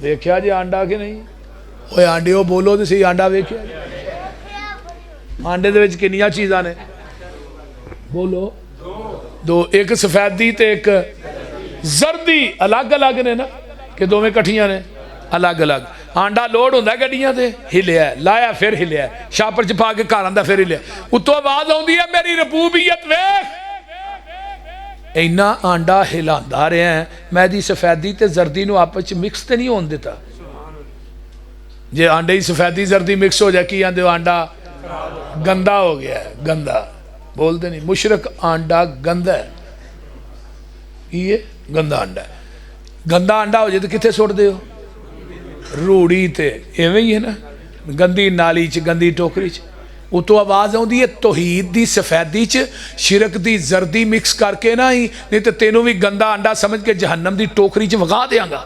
देखिया जी आंडा कि नहीं ओए आंडे बोलो तो सही आंडा वेख्या आंडे दे विच कितनियां चीज़ां ने बोलो दो एक सफेदी ते एक जर्दी अलग अलग ने ना कि दोवें कट्ठियां ने अलग अलग आंडा लोड होंदा गड्डियां ते हिलिया लाया फिर हिलिया छापर च पा के घर आंदा फिर हिलिया उत्तों आवाज आउंदी है मेरी रबूबियत वेख इन्ना आंडा हिलांदा रहा है मैं दी सफेदी ते जर्दी नूं आपस च मिक्स ते नहीं होन दिता जे आंडे की सफेदी जर्दी मिक्स हो जाए की आंदे आंडा गंदा हो गया है गंदा बोलते नहीं मुशरक आंडा गंदा है ये गंदा आंडा है गंदा आंडा हो जाए तो कितने सुट दो रूड़ी ते इवें ही है ना गंदी नाली च गंदी टोकरी च उतों आवाज़ आउंदी है तौहीद दी सफेदी च शिरक दी जर्दी मिक्स करके ना ही नहीं तो तेनों भी गंदा आंडा समझ के जहन्नम दी टोकरी च वगा देंगा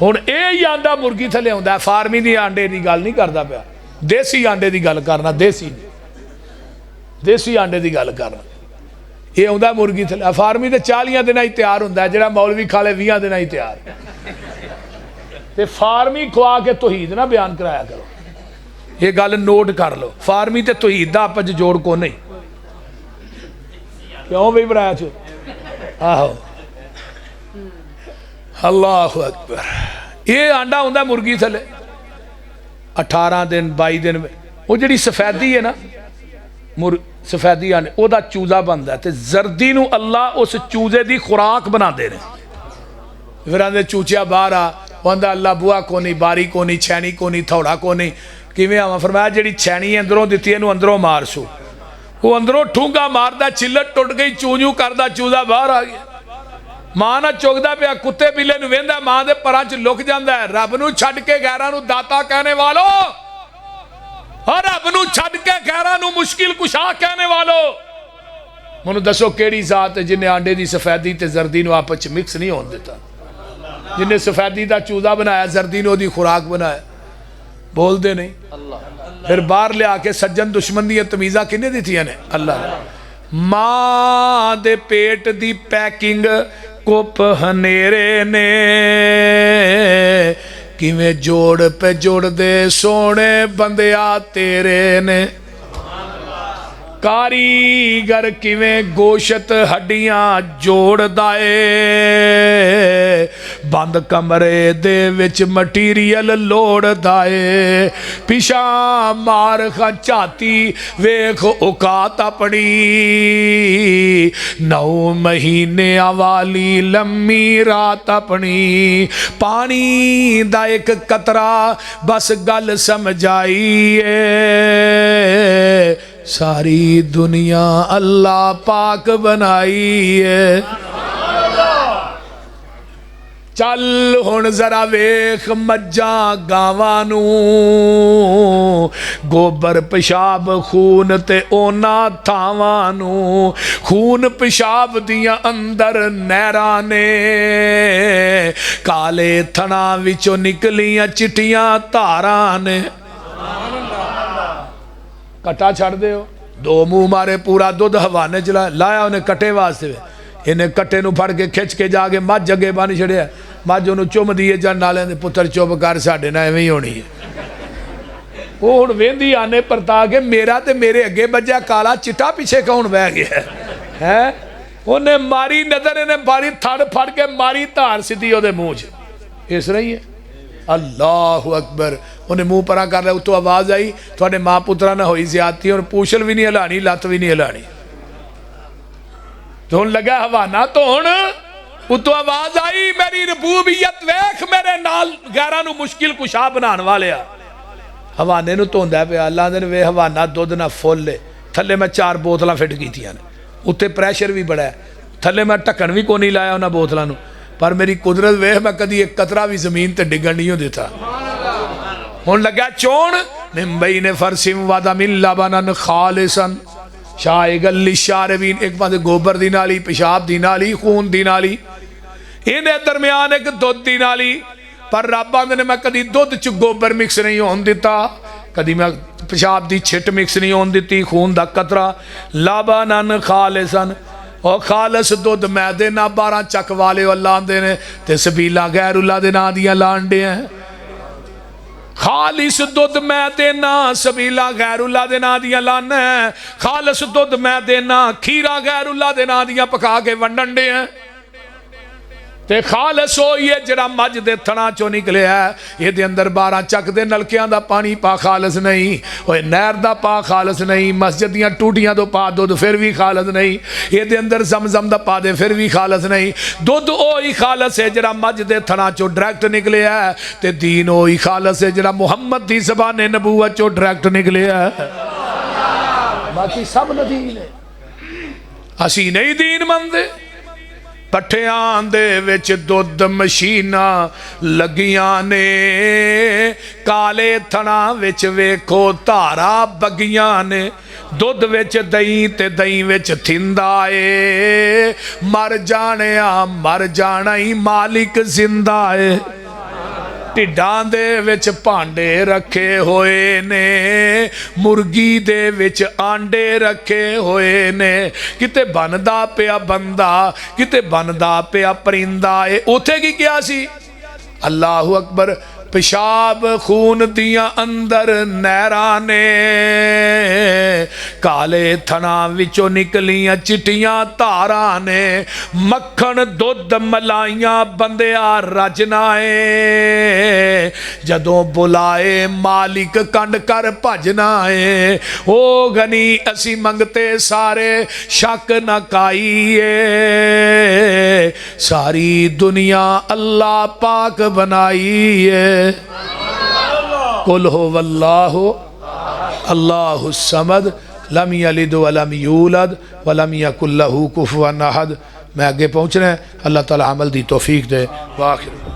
हुण ये आंडा मुर्गी थले आउंदा है फार्मी दी आंडे की गल नहीं करता पाया देसी आंडे की गल करना देसी आंडे की गल करना ये आउंदा मुर्गी थले फार्मी तो 40 दिन ही तैयार होंदा है जिहड़ा मौलवी खा ले 20 दिन ही तैयार ते फार्मी खुआ के तौहीद ना बयान कराया करो ये गल नोट कर लो फार्मी ते तौहीद दा आपस च जोड़ को नहीं क्यों बई बनाया च आहो अल्लाह अकबर ये आंडा होंदा मुर्गी थले 18 दिन 22 दिन वो जी सफेदी है ना सफेदी आंडे ओदा चूजा बनता है तो जर्दी नूं अल्लाह उस चूजे की खुराक बनाते हैं फिर आंदे चूचिया बाहर आ आंदा अल्लाह बुआ को नहीं बारी को नहीं छैनी को नहीं थोड़ा को नहीं किवें आवां फरमाया जी छैनी अंदरों दी इनू अंदरों मार सो वो अंदरों ठूंगा मारदा चिल्लट टुट गई चू चू करदा चूजा बाहर आ गया मां ना चुगदा पिया कुत्ते बिल्ले नूं वेंदा मां दे परां च लुक जांदा है रब नूं छड्ड के गैरां नूं दाता कहने वालों और रब नूं छड्ड के गैरां नूं मुश्किल कुशा कहने वालों मैनूं दसो केड़ी जात है जिन्हें आंडे की सफेदी ते जर्दी नूं आपस च मिक्स नहीं होण दिता जिन्हें सफेदी का चूजा बनाया जर्दी ने ओदी खुराक बनाया बोलते नहीं फिर बाहर लिया के सज्जन दुश्मन दी तमीज़ा किन्ने दित्तियां ने अल्लाह ने मां दे पेट दी पैकिंग कुप हनेरे ने किवें जोड़ पे जोड़ दे सोने बंदिया तेरे ने कारीगर किवें गोशत हड्डियां जोड़दा ए बंद कमरे दे विच मटीरियल लोड़दा ए पिछा मार खा झाती वेख औकात अपनी 9 महीने वाली लम्मी रात अपनी पानी दा एक कतरा बस गल समझाई ए सारी दुनिया अल्लाह पाक बनाई है चल हुण जरा वेख मज्जा गावां नूं गोबर पेशाब खून ते ओना थावां नूं खून पेशाब दियां अंदर नहरां ने काले थणा विचों निकलियां चिट्टियां धारां ने कट्टा छड़ दो 2 मुँह मारे पूरा दुध हवाने चला लाया उन्हें कट्टे वास्ते इन्हें कट्टे नूं फड़ के खिंच के जाके मझ अगे बन छड़िया मझ उन्होंने चुम दी है जन नाले पुत्र चुप कर साडे नाल एवें ही होनी है वो हुण वेंदी आने परता के मेरा ते मेरे अगे बज्जा काला चिट्टा पिछे कौन बह गया है उन्हें मारी नजर इन्हें मारी थड़ फड़ के मारी धार सीधी ओदे मूँह च इस तरह ही है अल्लाह अकबर उन्हें मुँह परा कर लिया उतों आवाज़ आई थोड़े माँ पुत्रा ना होई ज्यादती और पूछल भी नहीं हिलानी लत्त भी नहीं हिलानी तो हुण लगा हवाना तो हुण उतों आवाज़ आई मेरी रबूबियत वेख मेरे नाल गैरां नूं मुश्किल कुशा बनाने वाले हवाने नूं धोंदा पिया अल्लाह दे वे हवाना दुध ना फुल थले मैं 4 बोतलां फिट कीतियां ने उत्ते प्रैशर भी बड़ा है थले मैं ढक्कन भी कोई नहीं लाया उन्हां बोतलां नूं पर मेरी कुदरत वेख मैं कदी एक कतरा भी जमीन ते डिगण नहीं दिता हुण लगा चोण मिम्बई ने फरसिम वादा मिन लबनन खालिसन शाइगल लिशारबीन एक पासे गोबर दी नाली पेशाब दी नाली खून दी नाली इन्हें दरम्यान एक दुध दी नाली पर रब आंदे ने मैं कदी दुध च गोबर मिक्स नहीं होन दिता कदी मैं पेशाब दी छिट मिक्स नहीं होन दिती खून दा कतरा लबनन खालिसन और खालस दुध मैदे ना 12 चक वाले अल्लाह आंदे ने ते सबीला गैरुल्ला दे नां दियां लांडे हैं खालिस दुध मैं देना सबीला गैरुल्ला दे नां दियां लाना, खालिस दुध मैं देना खीरा गैरुल्ला दे नां दियां पका के वंडन दे ते खालस होई है जरा मज दे थणा चो निकलिया। ये अंदर 12 चक दे नलकियां दा पानी पा खालस नहीं, ओए नहर दा पा खालस नहीं, मस्जिद दियां टूटियां तो पा दुध फिर भी खालस नहीं, ये अंदर जमजम दा पा दे फिर भी खालस नहीं। दुध ओही खालस है जरा मज दे थणा चो डायरेक्ट निकलिया, ते दीन ओही खालस है जरा मुहम्मद दी ज़बाने नबूवत चो डायरेक्ट निकलिया। बाकी सब नदीन है, असी नहीं दीन मनदे। पट्ठियां दे विच दुध मशीनां लगियां ने, काले थणा विच वेखो धारा बगियां ने, दुध विच दही ते दही विच थिंदा ए, मर जाना ही मालिक जिंदा है। ढिड्डां दे विच भांडे रखे होए ने, मुर्गी दे विच आंडे रखे होए ने, किते बनदा पिया बंदा किते बनदा पिया परिंदा। ए उथे की क्या सी? अल्लाहु अकबर। पेशाब खून दियां अंदर नहरां ने, काले थणा विचों निकलियां चिट्टियां धारां ने, मक्खन दुध मलाइयां बंदिया रजना है, जदों बुलाए मालिक कंड कर भजना है। ओ गनी असी मंगते सारे शक न काईए, सारी दुनिया अल्लाह पाक बनाई है। कुल हो वल्लाहु अल्लाहु समद लम यलिद वलम यूलद वलम यकुल लहू कुफुवन अहद। मैं आगे पहुँचना है, अल्लाह ताला अमल दी तौफीक दे। वाखिर